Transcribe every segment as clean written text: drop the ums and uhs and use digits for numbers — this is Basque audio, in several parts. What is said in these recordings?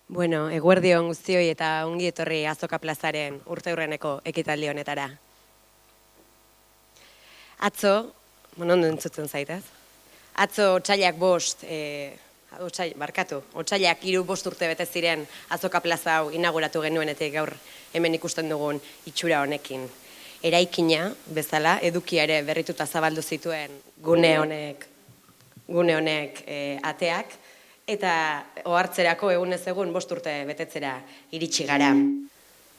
Eguerdion guztioi eta ongi etorri Azoka Plazaren urteurreneko ekitaldi honetara. Atzo, ondo entzuten zaitez? Atzo otsailak 3 urte bete ziren Azoka Plaza hau inauguratu genuenetik gaur hemen ikusten dugun itxura honekin. Eraikina bezala edukia ere berrituta zabaldu zituen gune honek ateak, eta ohartzerako egunez egun 5 urte betetzera iritsi gara.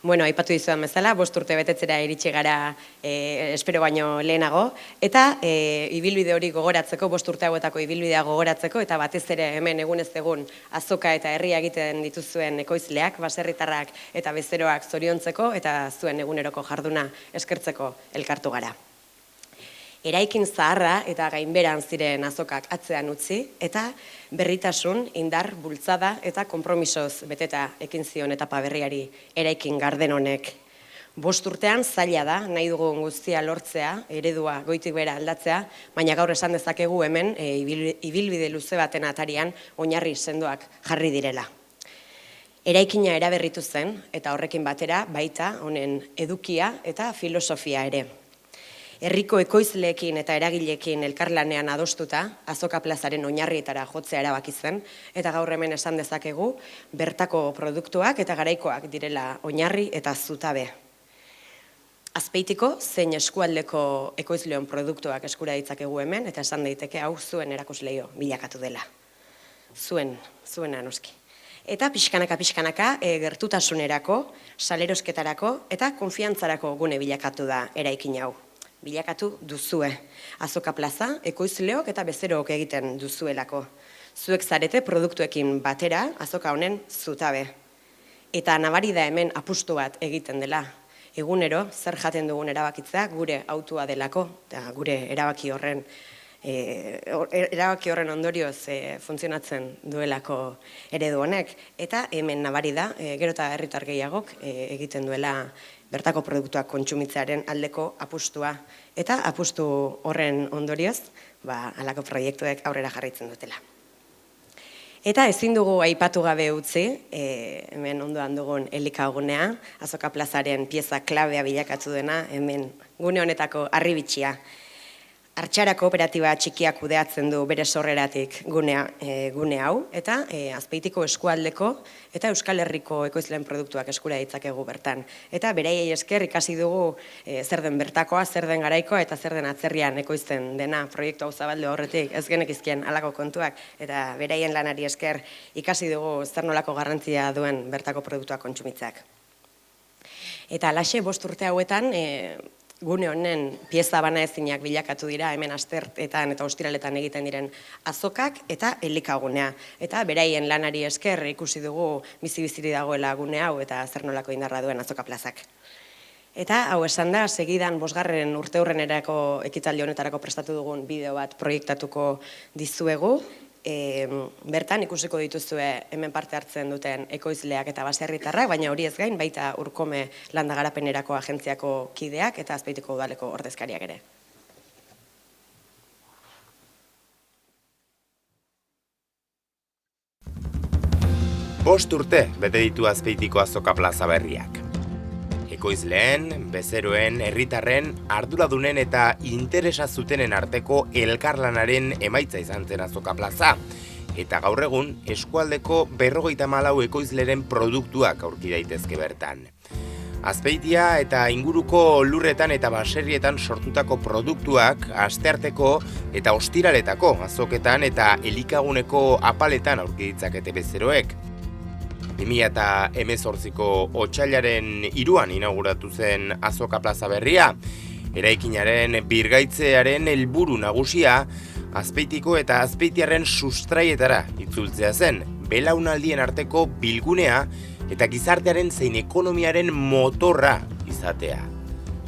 Aipatu dizudan bezala, 5 urte betetzera iritsi gara espero baino lehenago, eta ibilbide hori gogoratzeko, 5 urte hauetako ibilbidea gogoratzeko, eta batez ere hemen egunez egun azoka eta herria egiten dituzuen ekoizleak, baserritarrak eta bezeroak zoriontzeko, eta zuen eguneroko jarduna eskertzeko elkartu gara. Eraikin zaharra eta gainberan ziren azokak atzean utzi, eta berritasun, indar, bultzada eta konpromisoz beteta ekin zion etapa berriari eraikin garden honek. 5 urtean zaila da, nahi dugun guztia lortzea, eredua goitik bera aldatzea, baina gaur esan dezakegu hemen ibilbide luze baten atarian oinarri sendoak jarri direla. Eraikina eraberritu zen, eta horrekin batera baita honen edukia eta filosofia ere. Herriko ekoizleekin eta eragileekin elkarlanean adostuta, Azoka Plazaren oinarrietara jotzea erabaki zen, eta gaur hemen esan dezakegu bertako produktuak eta garaikoak direla oinarri eta zutabe. Azpeitiko zein eskualdeko ekoizleon produktuak eskura ditzakegu hemen, eta esan daiteke hau zuen erakusleio bilakatu dela. Zuena noski. Eta pixkanaka gertutasunerako, salerosketarako eta konfiantzarako gune bilakatu da eraikin hau. Bilakatu duzue. Azoka Plaza, ekoizleok eta bezerook egiten duzuelako. Zuek zarete produktuekin batera, azoka honen zutabe. Eta nabari da hemen apustu bat egiten dela. Egunero, zer jaten dugun erabakitzea gure autua delako, eta gure erabaki horren ondorioz funtzionatzen duelako eredu honek. Eta hemen nabari da, gero eta herritar gehiagok egiten duela bertako produktuak kontsumitzearen aldeko apustua. Eta apustu horren ondorioz, halako proiektuek aurrera jarraitzen dutela. Eta ezin dugu aipatu gabe utzi, hemen ondoan dugun elikagunea, Azoka Plazaren pieza klabea bilakatu dena, hemen gune honetako harribitxia. Artxara kooperatiba txikiak kudeatzen du bere sorreratik gune hau, eta Azpeitiko eskualdeko eta Euskal Herriko ekoizleen produktuak eskura ditzakegu bertan. Eta beraiei esker ikasi dugu zer den bertakoa, zer den garaikoa eta zer den atzerrian ekoizten dena proiektu hau zabaldu horretik ez genekizkien halako kontuak, eta beraien lanari esker ikasi dugu zer nolako garrantzia duen bertako produktuak kontsumitzeak. Eta alaxe 5 urte hauetan, gune honen pieza banaezinak bilakatu dira hemen astertetan eta ostiraletan egiten diren azokak eta elikagunea. Eta beraien lanari esker ikusi dugu bizi-biziri dagoela gune hau eta zer nolako indarra duen Azoka Plazak. Eta hau esan da, segidan 5. urteurrenerako ekitaldi honetarako prestatu dugun bideo bat proiektatuko dizuegu. Bertan ikusiko dituzue hemen parte hartzen duten ekoizleak eta baserritarrak, baina hori ez gain baita Urkome Landa Garapenerako agentziako kideak eta Azpeitiko udaleko ordezkariak ere. Bost urte bete ditu Azpeitiko Azoka Plaza berriak. Ekoizleen, bezeroen, herritarren, arduradunen eta interesa zutenen arteko elkarlanaren emaitza izan zen Azoka Plaza. Eta gaur egun, eskualdeko 54 ekoizleren produktuak aurki daitezke bertan. Azpeitia eta inguruko lurretan eta baserrietan sortutako produktuak astearteko eta ostiraletako azoketan eta elikaguneko apaletan aurki ditzakete bezeroek. 2018ko otsailaren 3an inauguratu zen Azoka Plaza berria. Eraikinaren birgaitzearen helburu nagusia Azpeitiko eta Azpeitiarren sustraietara itzultzea zen, belaunaldien arteko bilgunea eta gizartearen zein ekonomiaren motorra izatea.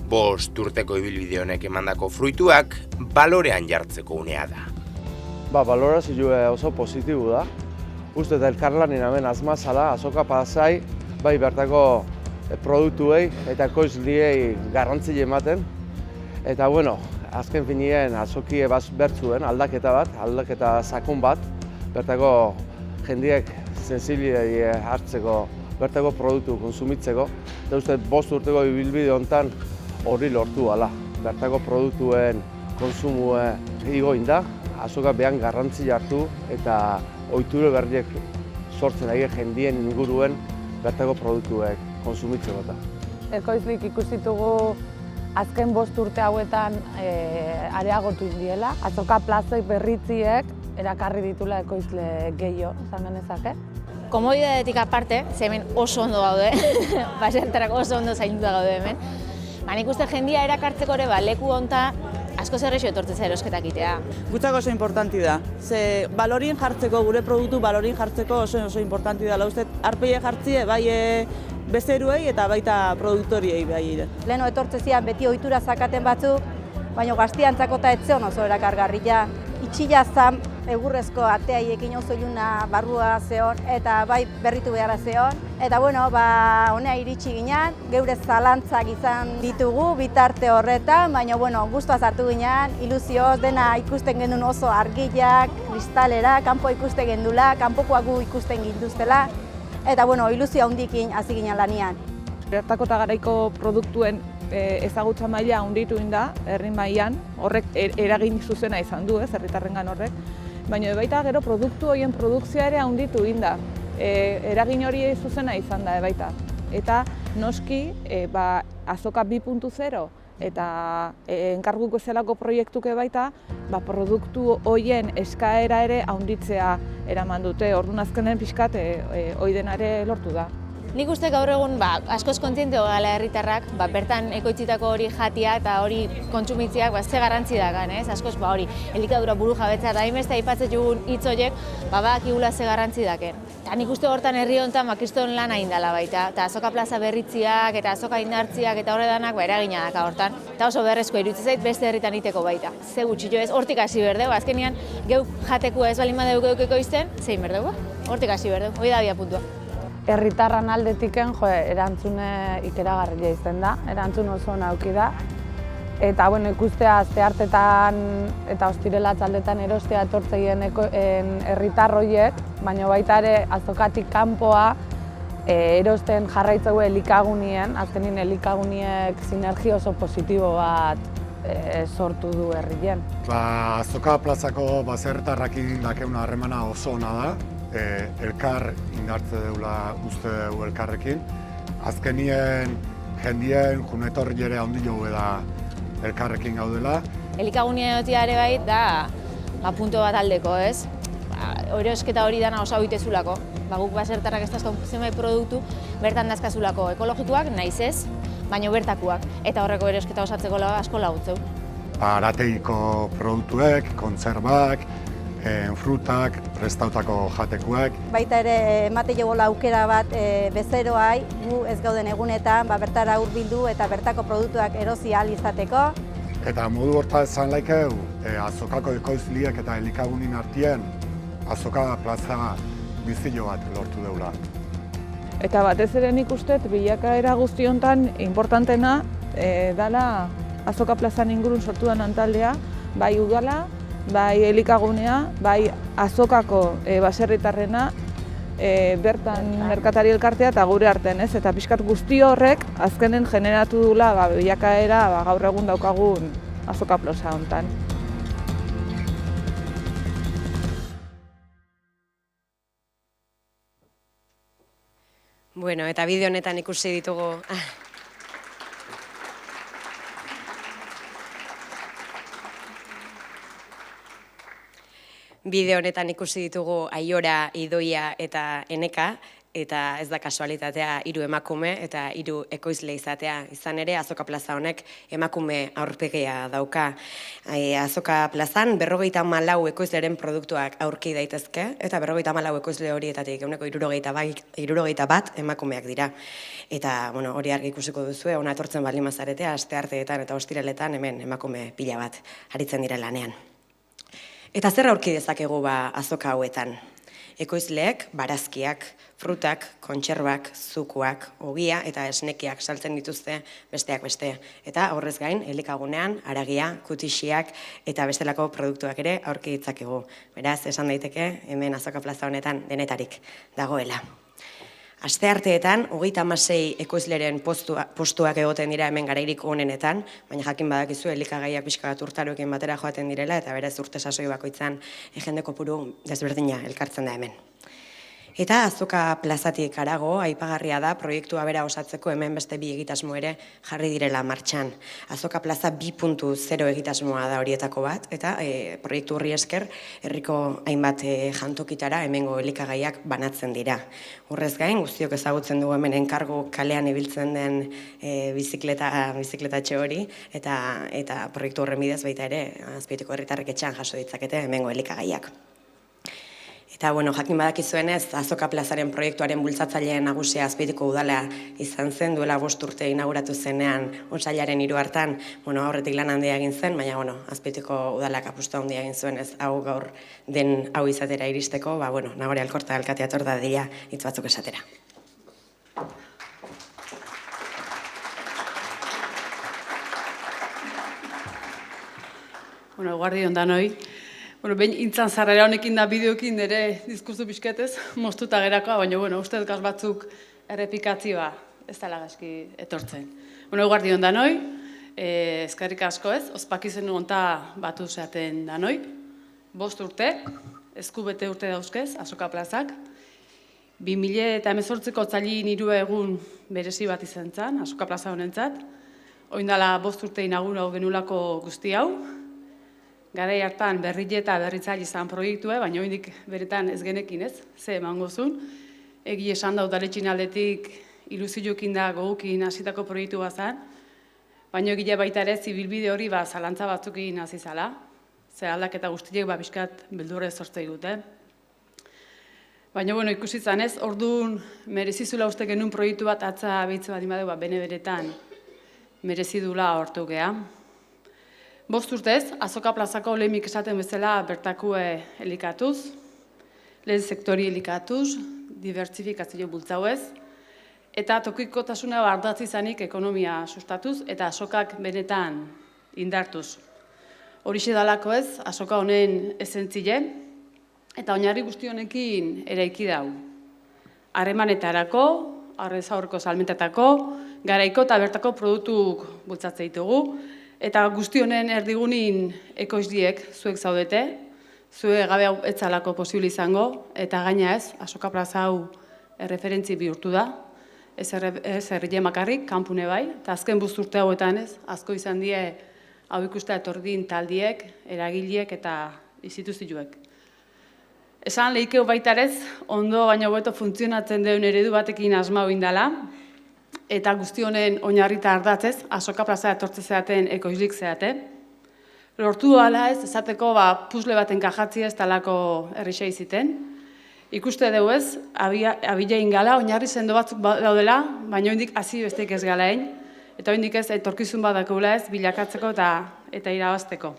5 urteko ibilbide honek emandako fruituak balorean jartzeko unea da. Balorazioa oso positibo da. Uste eta elkarlanen hemen azmazala, Azoka Plazai, bai bertako produktuei eta ekoizliei garrantzile ematen. Eta azken finean azokie bertzuen aldaketa sakon bat, bertako jendeak sensibilitate hartzeko, bertako produktu konsumitzeko, eta uste 5 urteko ibilbide honetan hori lortu ala. Bertako produktuen konsumue igoin da, azoka behan garrantzi hartu eta ohitura berriak sortzen ari jendien inguruen bertako produktuek konsumitzeko eta. Ekoizlik ikusitugu azken 5 urte hauetan areagotu indiela. Azoka plazek berritziek erakarri ditula ekoizle gehiago, esan genezake. Komodidadetik aparte, ze hemen oso ondo gaude, basertarako oso ondo zainduta gaude hemen. Nik uste jendia erakartzeko ere leku honta asko zerrexo etortzen erosketak itea. Gutzako oso importanti da. Ze balorin jartzeko, gure produktu balorin jartzeko oso importanti da. Uste, arpeie jartzie bai bezeruei eta baita produktoriei bai ere. Leheno etortze zian beti ohitura zakaten batzuk, baina gaztiantzako eta etzeon oso erakargarria. Itxila zan, egurrezko ateaiekin oso iluna barrua zeon eta bai berritu beharra zeon. Eta honea iritsi ginen, geure zalantzak izan ditugu bitarte horretan, baina guztuaz hartu ginen, ilusioz dena ikusten genuen oso argiak, kristalera, kanpo ikusten gendula, kanpokoak gu ikusten ginduztela. Eta ilusio handikin hasi ginen lanian. Bertako eta garaiko produktuen ezagutza maila handitu da, herri mailan, horrek eragin zuzena izan du, herritarrengan horrek. Baina baita gero produktu horien produkzioa ere handitu da. Eragin hori zuzena izan da baita. Eta noski azoka 2.0 eta enkarguko zelako proiektuke baita, produktu horien eskaera ere handitzea eraman dute. Orduan azkenen pixkat hori denare lortu da. Nik uste gaur egun askoz kontziente gala herritarrak, bertan ekoitzitako hori jatia eta hori kontsumitziak ze garrantzi dagan, ez? Askoz hori elikadura buru jabetza eta hainbeste aipatzen dugun hitz horiek badakigula ze garrantzi daken. Eta nik uste hortan herri honetan kriston lan egin dela baita, eta azoka plaza berritziak eta azoka indartziak eta horredanak eragina daka hortan. Eta oso beharrezkoa iruditzen zait beste herritan iteko baita. Ze gutxillo ez, hortik hasi berdeu, azkenean geuk jateko ez balin badeu geuk ekoizten, zein berdeu, hortik hasi berdeu, hori da abiapuntua. Herritarran aldetiken erantzune ikeragarria izan da, erantzun oso ona eduki da. Eta ikustea asteartetan eta ostirela txaldetan erostea etortzeien herritar horiek, baina baita ere azokatik kanpoa erosten jarraitzeu elikagunien, azkenin elikaguniek sinergia oso positibo bat sortu du herrien. Azoka plazako baserritarrakin dakeuna harremana oso ona da. Elkar indartze deula uste dugu elkarrekin. Azkenien jendien junetorri ere handi jo da elkarrekin gaudela. Elikagunia egotia ere bai da punto bat aldeko, ez? Erosketa hori dana oso bitezulako. Guk basertarrak ez dazkon zenbait produktu bertan dazkazulako ekologikoak naiz ez, baina bertakoak. Eta horreko erosketa osatzeko asko laguntzeu. Arategiko produktuek, kontserbak, frutak, prestautako jatekuak. Baita ere emate jogola aukera bat bezeroai, gu ez gauden egunetan bertara hurbildu eta bertako produktuak erosi ahal izateko. Eta modu horta esan laikeu, azokako ekoizliek eta elikagunin artien azoka plaza bizilo bat lortu deula. Eta batez ere nik uste bilakaera guzti honetan importantena dela azoka plazan ingurun sortu den antaldea, bai udala, bai elikagunea, bai azokako baserritarrena, bertan merkatari elkartea eta gure artean, ez? Eta pixkat guzti horrek azkenen generatu dula bilakaera gaur egun daukagun azoka plaza honetan. Bueno, eta bideo honetan ikusi ditugu Bideo honetan ikusi ditugu Aiora, Idoia eta Eneka, eta ez da kasualitatea 3 emakume eta 3 ekoizle izatea. Izan ere, Azoka Plaza honek emakume aurpegia dauka. Azoka Plazan 54 ekoizleren produktuak aurki daitezke, eta 54 ekoizle horietatik 71 emakumeak dira. Eta hori argi ikusiko duzue, hona etortzen baldin mazaretea, astearteetan eta ostiraletan hemen emakume pila bat aritzen dira lanean. Eta zer aurki dezakegu azoka hauetan? Ekoizleek, barazkiak, frutak, kontserbak, zukuak, ogia eta esnekiak saltzen dituzte besteak beste. Eta horrez gain, elikagunean, haragia, kutixiak eta bestelako produktuak ere aurki ditzakegu. Beraz, esan daiteke, hemen Azoka Plaza honetan denetarik dagoela. Astearteetan, 36 ekoizleren postuak egoten dira hemen garairik onenetan, baina jakin badakizu elikagaiak pixka bat urtaroekin batera joaten direla eta berez urte sasoi bakoitzan jende kopuru desberdina elkartzen da hemen. Eta Azoka Plazatik harago, aipagarria da proiektua bera osatzeko hemen beste 2 egitasmo ere jarri direla martxan. Azoka Plaza 2.0 egitasmoa da horietako bat, eta proiektu horri esker herriko hainbat jantokitara hemengo elikagaiak banatzen dira. Horrez gain, guztiok ezagutzen dugu hemen enkargu kalean ibiltzen den bizikletatxe hori, eta proiektu horren bidez baita ere, Azpeitiko herritarrek etxean jaso ditzakete hemengo elikagaiak. Eta, jakin badakizuenez, Azoka Plazaren proiektuaren bultzatzaileen nagusia Azpeitiko udala izan zen, duela 5 urte inauguratu zenean otsailaren 3 hartan, aurretik lan handia egin zen, baina, Azpeitiko udalak apustu handia egin zuenez, hau gaur den hau izatera iristeko, Nagore Alkorta alkatea etor dadila hitz batzuk esatera. Eguerdi on danoi. Behin intzan zarrera honekin da bideokin ere diskursu pixketez, moztuta gerakoa, baina ustez gaz batzuk errepikatzioa ez dela gaizki etortzen. Eguerdi on danoi, eskerrik asko ez, ospakizen onta batu zeaten danoi, 5 urte, eskubete urte dauzkez, Azoka Plazak, 2018ko otsailin 3 egun berezi bat izan zen, Azoka Plaza honentzat, oindala 5 urte inauguratu genulako guzti hau, garai hartan berrile eta berritzaile izan proiektue, baina oraindik beretan ez genekin ez, ze emango zuen. Egi esan da udaletxeen aldetik ilusioekin da gogukin hasitako proiektu bat zen, baina egia baita ere zibilbide hori zalantza batzukin hasi zala, ze aldaketa guztiek pixkat beldurra sortzen dute. Baina ikusi zanez, orduan merezizula uste genuen proiektu bat atza behitze bat imadu, bene beretan merezidula hortu geha. 5 urtez, Azoka Plazako lehemik esaten bezala bertakue elikatuz, lehen sektori elikatuz, dibertsifikazio bultzauez, eta tokikotasuna ardatz izanik ekonomia sustatuz eta azokak benetan indartuz. Horixe dalako ez, azoka honen esentzile, eta oinarri guzti honekin eraiki dau. Harremanetarako, arrez aurreko salmentatako, garaiko eta bertako produktuk bultzatzen ditugu, eta guzti honen erdigunin ekoizliek zuek zaudete, zuek gabe hau etzalako posible izango, eta gaina ez, Azoka Plaza hau erreferentzi bihurtu da, ez herrile makarrik, kanpune bai, eta azken 5 urte hauetan ez, asko izan die hau ikustea etordin taldiek, eragileek eta instituzioek. Esan lehikeu baitarez, ondo baina hobeto funtzionatzen duen eredu batekin asmau indala, eta guzti honen oinarrita ardatzez, Azoka Plaza etortze zeaten ekoizlik zeaten. Lortu ala ez, esateko puzle baten kajatzi ez talako errixai ziten. Ikuste dugu ez, abilein gala, oinarri sendo batzuk daudela, baina oindik hasi besteik ez galaen, eta oindik ez etorkizun bat daukagula ez, bilakatzeko eta irabazteko.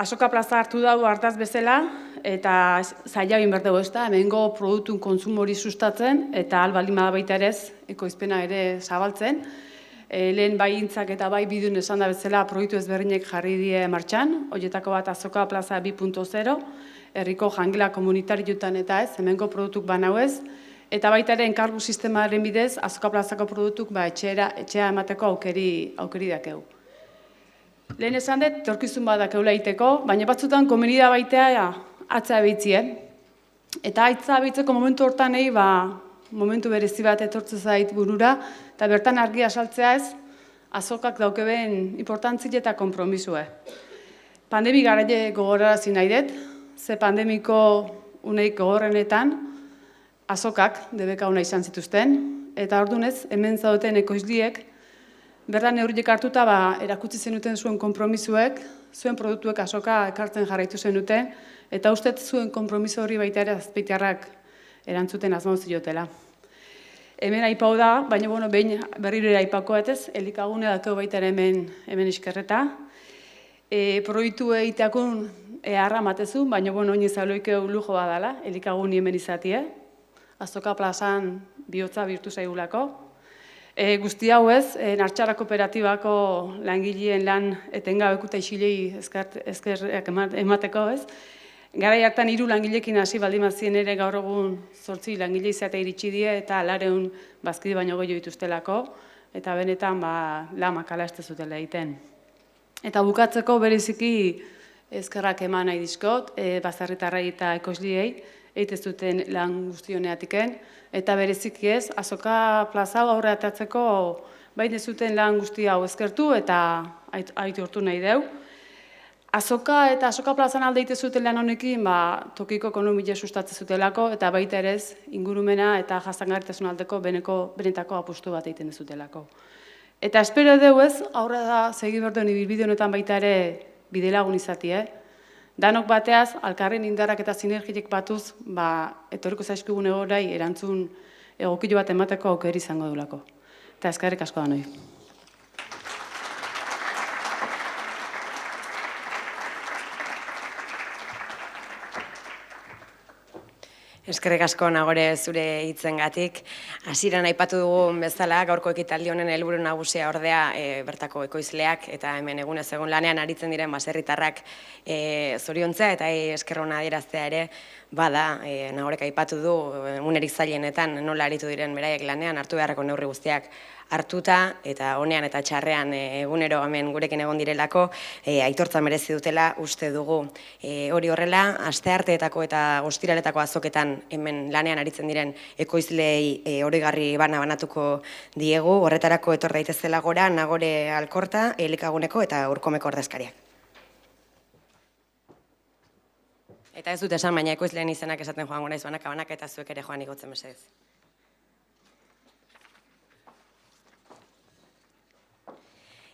Azoka Plaza hartu dago hartaz bezala, eta zaila egin behar dugu ez da, hemengo produktun kontsumo hori sustatzen, eta albaldin baita ere ez, ekoizpena ere zabaltzen. Lehen bai intzak eta bai bidun esan da bezala proiektu ezberdinek jarri die martxan, horietako bat Azoka Plaza 2.0, herriko jangela komunitarioetan eta ez, hemengo produktuk banau ez, eta baita ere enkargu sistemaren bidez, Azoka Plazako produktuk etxea emateko aukeri dakeu. Lehen esan dut, etorkizun bat dakeula egiteko, baina batzutan komunida baitea atzea behitzie. Eta atzea behitzeko momentu hortan momentu berezi bat etortze zait burura, eta bertan argia saltzea ez, azokak daukeben importantzi eta konpromisue. Pandemi garaile gogorarazi nahi dut, ze pandemiko uneik gogorrenetan, azokak debeka una izan zituzten, eta ordunez, hemen zaudeten ekoizliek, berdan neurriek hartuta erakutsi zenuten zuen konpromisuek, zuen produktuek azoka ekartzen jarraitu zenuten, eta ustez zuen konpromiso hori baita ere azpeitiarrak erantzuten asmau ziotela. Hemen aipau da, baina behin berriro ere aipako ez, elikagune dakeu baita ere hemen iskerreta. Proiektu egiteakun eharra matezun, baina bueno, oin izaloikeu lujo badala, elikagun hemen izatie. Azoka plazan bihotza birtu zaigulako. Guzti hau ez, Nartxara Kooperatibako langileen lan etengabeko eta isilei eskerrak emateko ez. Garai hartan 3 langilekin hasi baldin bazien ere gaur egun 8 langile izatea iritsi die eta 400 bazkide baino gehiago dituztelako eta benetan lan makala ez zutela egiten. Eta bukatzeko bereziki eskerrak eman nahi dizkot, baserritarrei eta ekoizleei egiten zuten lan guztioneatiken, eta bereziki ez, Azoka plaza aurre atatzeko baina zuten lan guzti hau eskertu eta aitortu nahi deu. Azoka eta Azoka plazan alde egiten zuten lan honekin, tokiko ekonomia sustatzen zutelako, eta baita ere ez, ingurumena eta jasangarritasun aldeko benetako apustu bat egiten zutelako. Eta espero deu ez, aurre da segi berduen ibilbide honetan baita ere bidelagun izatie, danok bateaz, alkarren indarrak eta sinergiek batuz, etorriko zaizkigun egorai erantzun egokilo bat emateko aukera izango dulako. Eta eskerrik asko danoi. Eskerrik asko Nagore zure hitzengatik. Hasieran aipatu dugun bezala, gaurko ekitaldi honen helburu nagusia ordea bertako ekoizleak eta hemen egunez egun lanean aritzen diren baserritarrak zoriontzea eta esker ona adieraztea ere bada. Nagorek aipatu du egunerik zailenetan nola aritu diren beraiek lanean, hartu beharreko neurri guztiak hartuta eta honean eta txarrean egunero hemen gurekin egon direlako aitortza merezi dutela uste dugu. Hori horrela, astearteetako eta ostiraletako azoketan hemen lanean aritzen diren ekoizleei oroigarri banatuko diegu, horretarako etor daitezela gora Nagore Alkorta, Elikaguneko eta Urkomeko ordezkariak. Eta ez dut esan, baina ekoizleen izenak esaten joango naiz banaka eta zuek ere joan igotzen mesedez.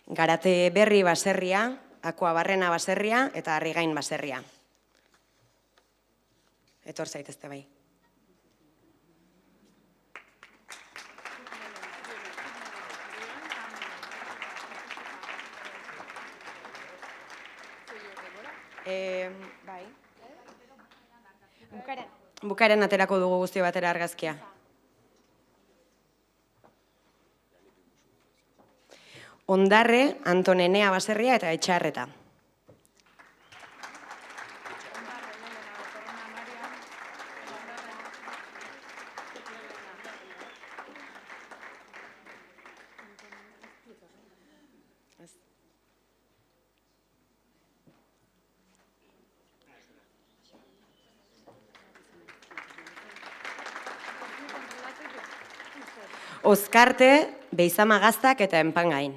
Garate Berri baserria, Akua Barrena baserria eta Arrigain baserria. Etor zaitezte bai. Bai. Bukaren aterako dugu guzti batera argazkia. Ondarre, Anton Enea baserria eta Etxarreta. Ozkarte, Beizama Gaztak eta Enpangain.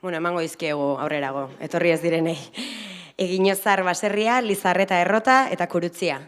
Bueno, emango izkiegu aurrerago, etorri ez direnei. Eginozar baserria, Lizarreta Errota eta Kurutzia.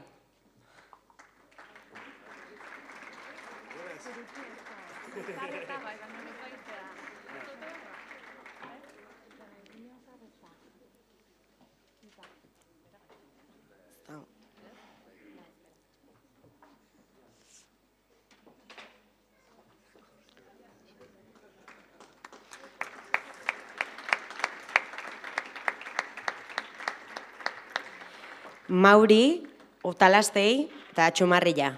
Mauri, Otalastei eta Txumarrilla.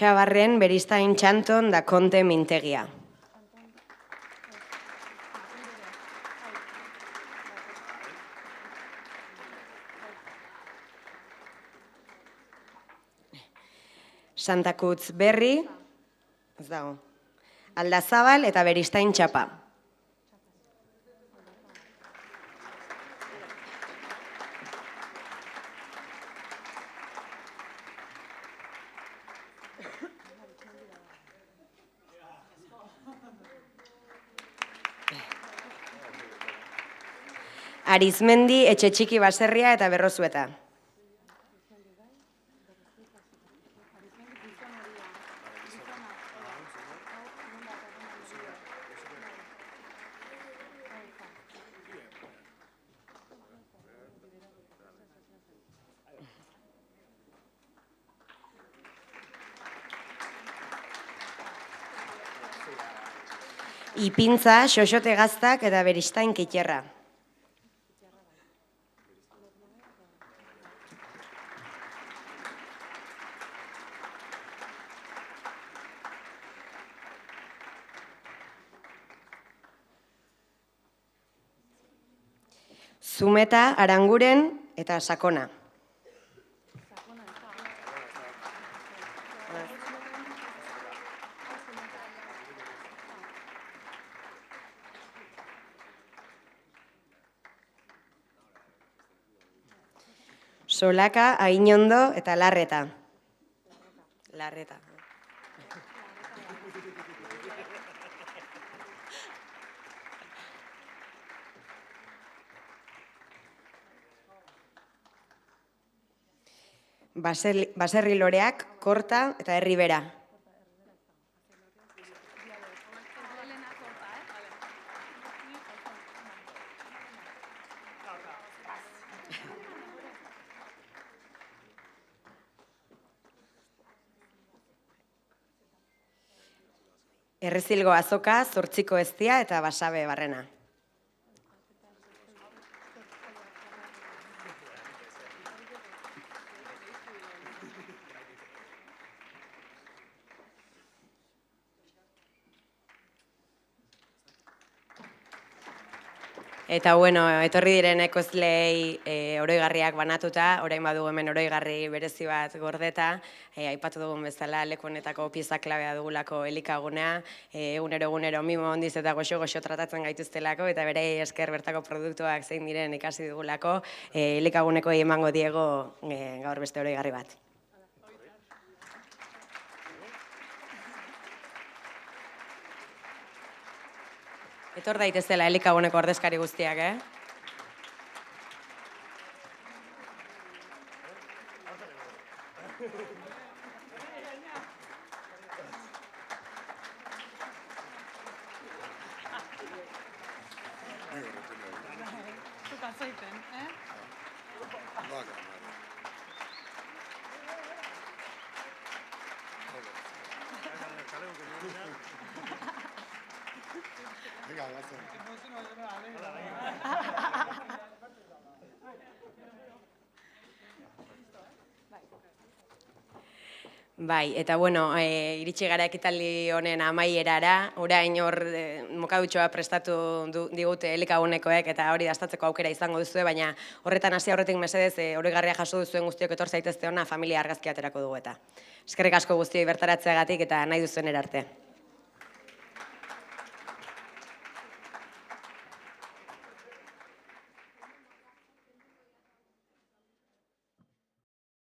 Txabarren, Beristain Txanton da Konte Mintegia. Santakutz Berri, ez dago, Aldazabal eta Beristain Txapa. Arizmendi, Etxe Txiki Baserria eta Berrozueta. Ipintza, Xoxote Gaztak eta Beristain Kitxerra. Zumeta, Aranguren eta Sakona. Solaka, Ainondo eta Larreta. Larreta. Baserri Loreak, Korta eta Herribera. Errezilgo Azoka, Zortziko Eztia eta Basabe Barrena. Eta bueno, etorri diren ekoizleei oroigarriak banatuta, orain badugu hemen oroigarri berezi bat gordeta, aipatu dugun bezala leku honetako pieza klabea dugulako elikagunea, egunero mimo handiz eta goxo tratatzen gaituztelako, eta berei esker bertako produktuak zein diren ikasi dugulako, elikaguneko emango diego gaur beste oroigarri bat. Etor daitezela elikaguneko ordezkari guztiak, Bai, eta bueno, iritsi gara ekitaldi honen amaierara, orain hor mokadutxoa prestatu digute elikagunekoek eta hori dastatzeko aukera izango duzue, baina horretan hasi aurretik mesedez oroigarria jaso duzuen guztiok etor zaitezte hona familia argazkia aterako dugu eta. Eskerrik asko guztioi bertaratzeagatik eta nahi duzuen erarte.